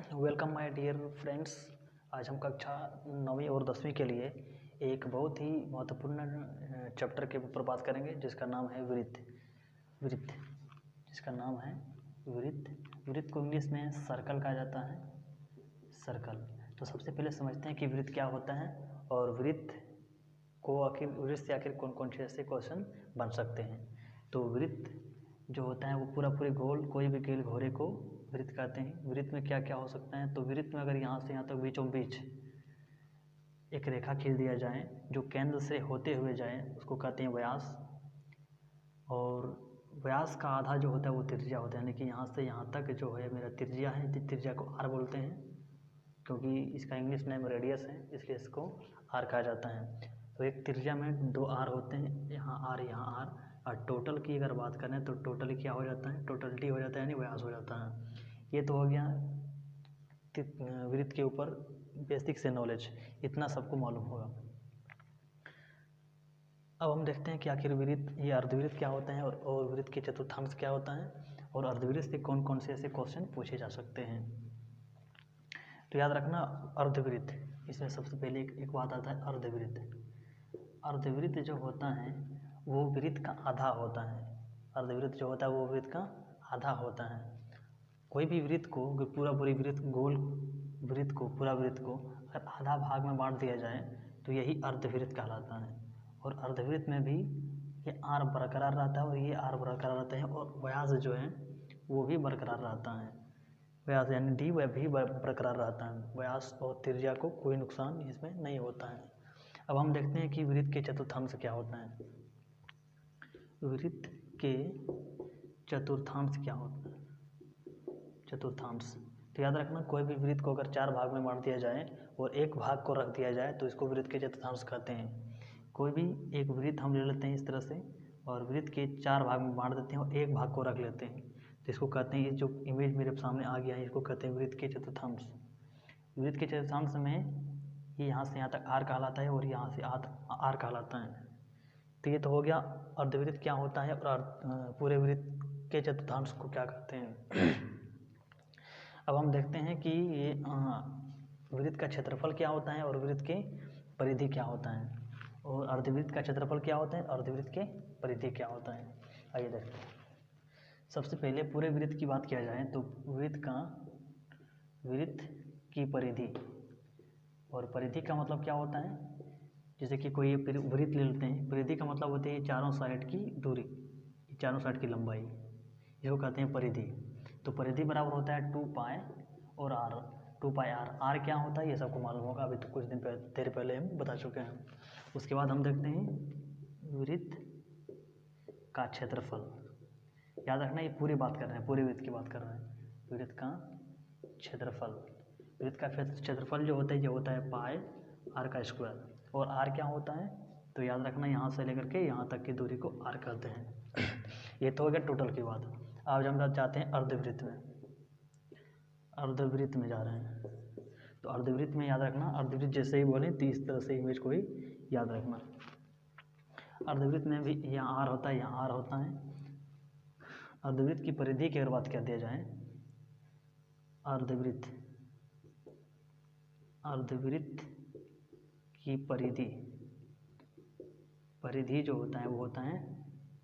Welcome my dear friends. आज हम कक्षा 9वीं और 10वीं के लिए एक बहुत ही महत्वपूर्ण चैप्टर के ऊपर बात करेंगे जिसका नाम है वृत्त। जिसका नाम है वृत्त को इंग्लिश में सर्कल कहा जाता है, सर्कल। तो सबसे पहले समझते हैं कि वृत्त क्या होता है और वृत्त से आखिर कौन कौन से ऐसे क्वेश्चन बन सकते हैं। तो वृत्त जो होता है वो पूरे गोल, कोई भी गोल घोरे को वृत्त कहते हैं। वृत्त में क्या क्या हो सकता है, तो वृत्त में अगर यहाँ से यहाँ तक बीचों बीच एक रेखा खींच दिया जाए जो केंद्र से होते हुए जाए उसको कहते हैं व्यास। और व्यास का आधा जो होता है वो त्रिज्या होता है, यानी कि यहाँ से यहाँ तक जो है मेरा त्रिज्या है, त्रिज्या को आर बोलते हैं क्योंकि इसका इंग्लिश नेम रेडियस है, इसलिए इसको आर कहा जाता है। तो एक त्रिज्या में दो आर होते हैं, यहाँ आर यहाँ आर। और टोटल की अगर बात करें तो टोटल क्या हो जाता है, टोटलिटी हो जाता है यानी व्यास हो जाता है। ये तो हो गया वृत्त के ऊपर बेसिक से नॉलेज, इतना सबको मालूम होगा। अब हम देखते हैं कि आखिर वृत्त, ये अर्धवृत्त क्या होता है और वृत्त के चतुर्थांश क्या होता है और अर्धवृत्त से कौन कौन से ऐसे क्वेश्चन पूछे जा सकते हैं। तो याद रखना अर्धवृत्त, इसमें सबसे पहले एक बात आता है अर्धवृत्त। अर्धवृत्त जो होता है वो वृत्त का आधा होता है। अर्धवृत्त जो होता है वो वृत्त का आधा होता है। कोई भी वृत्त को पूरा वृत्त पूरा वृत्त को अगर आधा भाग में बांट दिया जाए तो यही अर्धवृत्त कहलाता है। और अर्धवृत्त में भी ये आर बरकरार रहता है और ये आर बरकरार रहता है और व्यास जो है वो भी बरकरार रहता है। व्यास यानी डी वह भी बरकरार रहता है। व्यास और त्रिज्या को कोई नुकसान इसमें नहीं होता है। अब हम देखते हैं कि वृत्त के चतुर्थांश क्या होता है। वृत्त के चतुर्थांश क्या होता है, चतुर्थांश। तो याद रखना कोई भी वृत्त को अगर चार भाग में बांट दिया जाए और एक भाग को रख दिया जाए तो इसको वृत्त के चतुर्थांश कहते हैं। कोई भी एक वृत्त हम ले लेते हैं इस तरह से और वृत्त के चार भाग में बांट देते हैं और एक भाग को रख लेते हैं तो इसको कहते हैं, ये जो इमेज मेरे सामने आ गया है इसको कहते हैं वृत्त के चतुर्थांश। वृत्त के चतुर्थांश में ये यहाँ से यहाँ तक आर कहलाता है और यहाँ से आर कहलाता है। तो ये तो हो गया अर्धवृत्त क्या होता है और पूरे वृत्त के चतुर्थांश को क्या कहते हैं। अब हम देखते हैं कि ये वृत्त का क्षेत्रफल क्या होता है और वृत्त के परिधि क्या होता है, और अर्धवृत्त का क्षेत्रफल क्या होता है, अर्धवृत्त के परिधि क्या होता है। आइए देखते हैं। सबसे पहले पूरे वृत्त की बात किया जाए तो वृत्त की परिधि, और परिधि का मतलब क्या होता है, जैसे कि कोई वृत्त ले लेते हैं, परिधि का मतलब होती है चारों साइड की दूरी, चारों साइड की लंबाई, इसको कहते हैं परिधि। तो परिधि बराबर होता है 2 पाई और आर, 2 पाई आर। आर क्या होता है ये सबको मालूम होगा, अभी तो कुछ दिन देर पहले हम बता चुके हैं। उसके बाद हम देखते हैं वृत्त का क्षेत्रफल। याद रखना ये पूरी बात कर रहे हैं, पूरे वृत्त की बात कर रहे हैं। वृत्त का क्षेत्रफल, वृत्त का क्षेत्रफल जो होता है ये होता है पाई आर का स्क्वायर। और आर क्या होता है, तो याद रखना यहाँ से लेकर के यहाँ तक की दूरी को आर कहते हैं। ये तो हो गया टोटल की बात। आज हम जाते हैं अर्धवृत्त में, अर्धवृत्त में जा रहे हैं। तो अर्धवृत्त में याद रखना, अर्धवृत्त जैसे ही बोले तो इस तरह से इमेज को ही याद रखना। अर्धवृत्त में भी यहाँ आर होता है, यहाँ आर होता है। अर्धवृत्त की परिधि की अगर बात कर दिया जाए, अर्धवृत्त की परिधि जो होता है वो होता है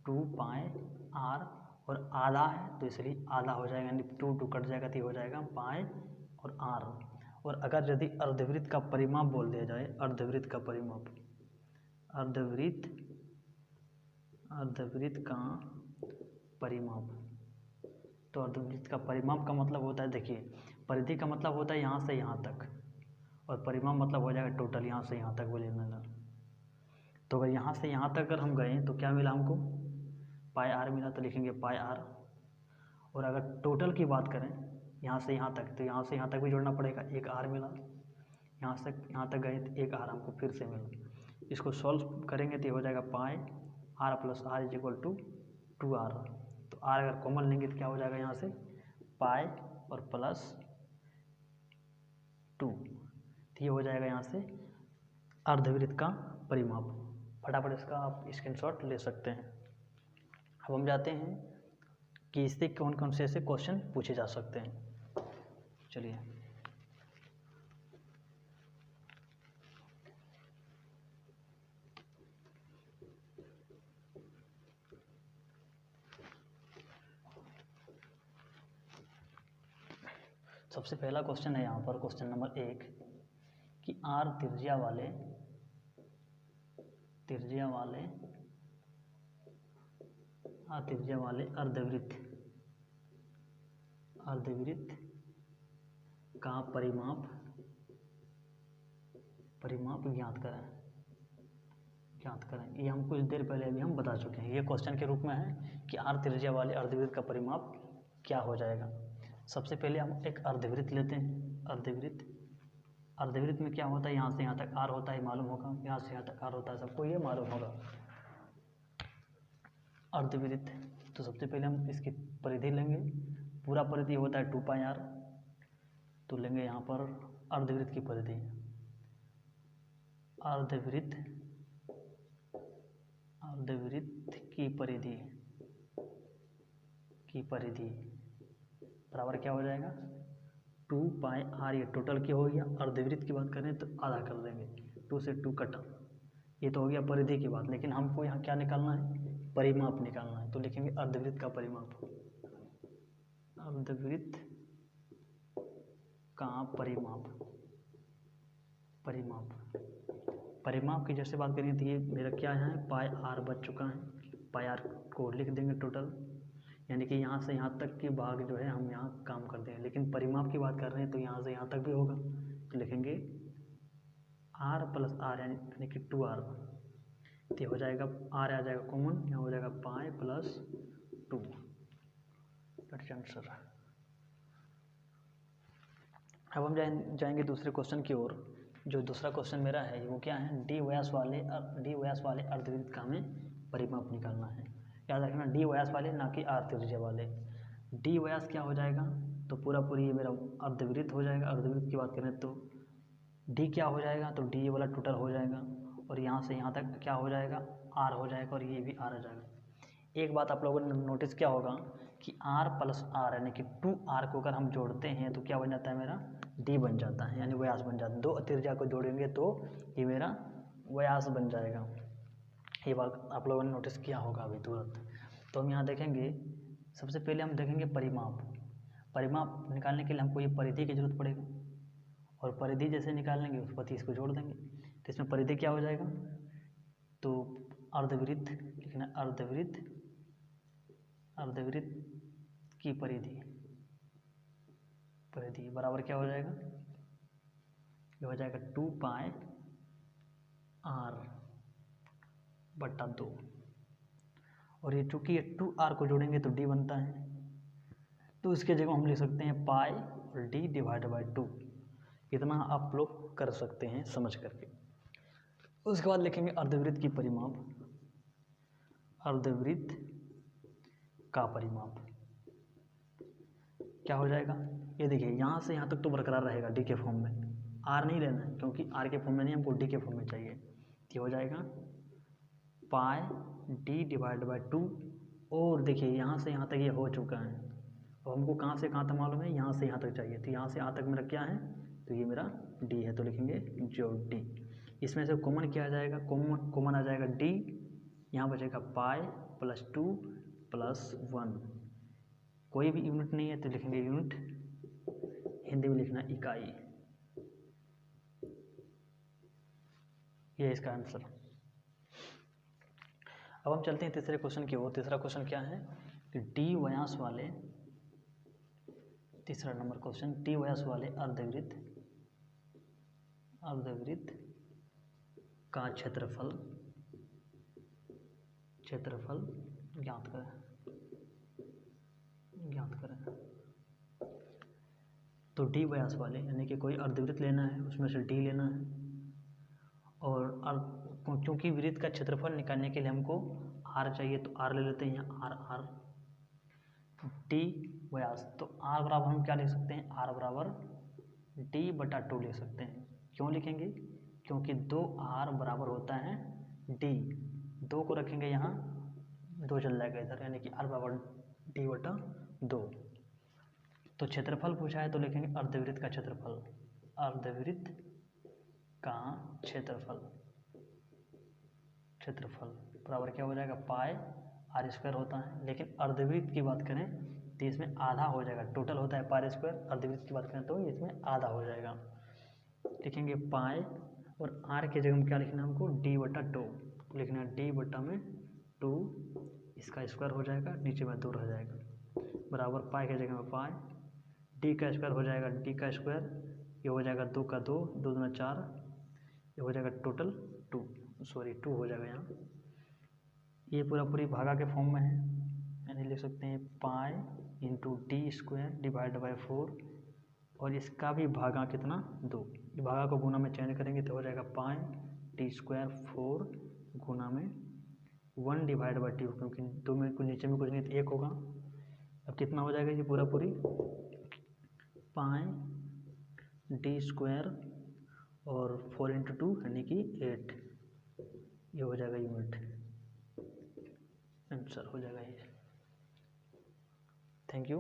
2 पाई आर, और आधा है तो इसलिए आधा हो जाएगा, यानी 2 कट जाएगा तो हो जाएगा पाई और आर। और अगर यदि अर्धवृत्त का परिमाप बोल दिया जाए, अर्धवृत्त का परिमाप, अर्धवृत्त का परिमाप, तो अर्धवृत्त का परिमाप का मतलब होता है, देखिए परिधि का मतलब होता है यहाँ से यहाँ तक और परिमाप मतलब हो जाएगा टोटल यहाँ से यहाँ तक बोलिए मैंने। तो अगर यहाँ से यहाँ तक अगर हम गए तो क्या मिला हमको, पाई आर मिला, तो लिखेंगे पाई आर। और अगर टोटल की बात करें यहाँ से यहाँ तक, तो यहाँ से यहाँ तक भी जोड़ना पड़ेगा, एक आर मिला। यहाँ से यहाँ तक गए तो एक आर हमको फिर से मिला। इसको सॉल्व करेंगे तो हो जाएगा pi R plus R is equal to 2 R. तो आर अगर कॉमन लेंगे तो क्या हो जाएगा, यहाँ से पाई और प्लस 2, तो ये हो जाएगा यहाँ से अर्धवृत्त का परिमाप। फटाफट इसका आप स्क्रीनशॉट ले सकते हैं। अब हम जाते हैं कि इससे कौन कौन से ऐसे क्वेश्चन पूछे जा सकते हैं। चलिए सबसे पहला क्वेश्चन है यहाँ पर क्वेश्चन नंबर 1 कि आर त्रिज्या वाले अर्धवृत्त का परिमाप ज्ञात करें। ये हम कुछ देर पहले अभी हम बता चुके हैं। ये क्वेश्चन के रूप में है कि आर त्रिज्या वाले अर्धवृत्त का परिमाप क्या हो जाएगा। सबसे पहले हम एक अर्धवृत्त लेते हैं। अर्धवृत्त में क्या होता है, यहाँ से यहाँ तक आर होता है मालूम होगा, यहाँ से यहाँ तक आर होता है, सबको ये मालूम होगा अर्धवृत्त। तो सबसे पहले हम इसकी परिधि लेंगे। पूरा परिधि होता है 2 पाई आर, तो लेंगे यहाँ पर अर्धवृत्त की परिधि। अर्धवृत्त की परिधि बराबर क्या हो जाएगा 2 पाई आर। ये टोटल क्या हो गया, अर्धवृत्त की बात करें तो आधा कर देंगे, 2 से 2 कटा। ये तो हो गया परिधि की बात, लेकिन हमको यहाँ क्या निकालना है, परिमाप निकालना है। तो लिखेंगे अर्धवृत्त का परिमाप। अर्धवृत्त का परिमाप की जैसे बात करेंगे तो ये मेरा क्या है, पाई आर बच चुका है। पाई आर को लिख देंगे टोटल, यानी कि यहाँ से यहाँ तक के भाग जो है हम यहाँ काम कर देंगे। लेकिन परिमाप की बात कर रहे हैं तो यहाँ से यहाँ तक भी होगा, तो लिखेंगे आर प्लस आर यानी कि 2r। तो हो जाएगा आर आ जाएगा कॉमन, यहाँ हो जाएगा पाई प्लस 2। That's answer. अब हम जाएंगे दूसरे क्वेश्चन की ओर। जो दूसरा क्वेश्चन मेरा है वो क्या है, डी व्यास वाले अर्धवृत्त का हमें परिमाप निकालना है। याद रखना डी व्यास वाले, ना कि आर त्रिज्या वाले। डी व्यास क्या हो जाएगा, तो पूरी ये मेरा अर्धवृत्त हो जाएगा। अर्धवृत्त की बात करें तो डी क्या हो जाएगा, तो डी वाला टोटल हो जाएगा, और यहाँ से यहाँ तक क्या हो जाएगा, आर हो जाएगा, और ये भी आर आ जाएगा। एक बात आप लोगों ने नोटिस किया होगा कि आर प्लस आर यानी कि 2r को अगर हम जोड़ते हैं तो क्या बन जाता है, मेरा डी बन जाता है, यानी व्यास बन जाता है। 2 त्रिज्या को जोड़ेंगे तो ये मेरा व्यास बन जाएगा। ये बात आप लोगों ने नोटिस किया होगा अभी तुरंत। तो हम यहाँ देखेंगे, सबसे पहले हम देखेंगे परिमाप निकालने के लिए हमको ये परिधि की जरूरत पड़ेगी, और परिधि जैसे निकाल लेंगे उस पर इसको जोड़ देंगे। तो इसमें परिधि क्या हो जाएगा, तो अर्धवृत्त लिखना, अर्धवृत्त की परिधि बराबर क्या हो जाएगा, ये हो जाएगा 2 पाई आर बटा 2। और ये चूँकि ये 2r को जोड़ेंगे तो d बनता है, तो इसके जगह हम लिख सकते हैं पाई और d डिवाइड बाई 2। इतना आप लोग कर सकते हैं समझ करके। उसके बाद लिखेंगे अर्धवृत्त की परिमाप। अर्धवृत्त का परिमाप क्या हो जाएगा, ये देखिए यहाँ से यहाँ तक तो बरकरार रहेगा डी के फॉर्म में, आर नहीं लेना है क्योंकि आर के फॉर्म में नहीं, हमको डी के फॉर्म में चाहिए। ये हो जाएगा पाई डी डिवाइड बाई 2। और देखिए यहाँ से यहाँ तक ये हो चुका है, और हमको कहाँ से कहाँ तक मालूम है, यहाँ से यहाँ तक चाहिए। तो यहाँ से यहाँ तक मेरा क्या है, तो ये मेरा डी है, तो लिखेंगे जो डी। इसमें से कॉमन क्या आ जाएगा, कॉमन आ जाएगा डी, यहाँ बचेगा पाई प्लस 2 प्लस 1। कोई भी यूनिट नहीं है तो लिखेंगे यूनिट, हिंदी में लिखना इकाई। ये है इसका आंसर। अब हम चलते हैं तीसरे क्वेश्चन की ओर। तीसरा क्वेश्चन क्या है कि डी व्यास वाले, तीसरा नंबर क्वेश्चन, डी व्यास वाले अर्धवृत्त का क्षेत्रफल ज्ञात करें। तो डी व्यास वाले यानी कि कोई अर्धवृत्त लेना है, उसमें से डी लेना है, और क्योंकि वृत्त का क्षेत्रफल निकालने के लिए हमको आर चाहिए तो आर ले लेते हैं, आर डी व्यास। तो आर बराबर हम क्या लिख सकते हैं, आर बराबर डी बटा 2 लिख सकते हैं। क्यों लिखेंगे, क्योंकि 2r बराबर होता है डी। 2 को रखेंगे यहाँ, 2 चल जाएगा इधर, यानी कि r बराबर डी बटा 2। तो क्षेत्रफल पूछा है तो लिखेंगे अर्धवृत्त का क्षेत्रफल। अर्धवृत्त का क्षेत्रफल बराबर क्या हो जाएगा, पाई r² होता है। लेकिन अर्धवृत्त की बात करें तो इसमें आधा हो जाएगा। टोटल होता है पाई स्क्वायर, अर्धवृत्त की बात करें तो इसमें आधा हो जाएगा। लिखेंगे पाई और आर की जगह में क्या लिखना है हमको, d/2 लिखना है, d/2 इसका स्क्वायर हो जाएगा, नीचे में 2 रह जाएगा, बराबर पाई की जगह में पाई, डी का स्क्वायर हो जाएगा, डी का स्क्वायर, ये हो जाएगा 2 का 2, 2 दूना 4, ये हो जाएगा टोटल 2 हो जाएगा यहाँ। ये पूरी भागा के फॉर्म में है, यानी लिख सकते हैं पाई इंटू d²/4, और इसका भी भागा कितना, 2। ये भागा को गुना में चेंज करेंगे तो हो जाएगा पाई d²4 गुना में 1/2, क्योंकि 2 में कुछ नीचे में कुछ नहीं तो 1 होगा। अब कितना हो जाएगा ये पूरी पाई d² और 4 × 2 यानी कि 8, ये हो जाएगा यूनिट, आंसर हो जाएगा ये। Thank you.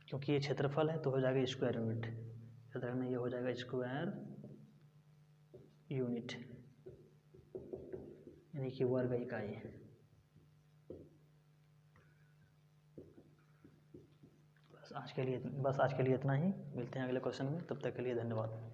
क्योंकि ये क्षेत्रफल है तो हो जाएगा स्क्वायर यूनिट, याद रखना, ये हो जाएगा स्क्वायर यूनिट यानी कि वर्ग इकाई। बस आज के लिए इतना ही, मिलते हैं अगले क्वेश्चन में, तब तक के लिए धन्यवाद।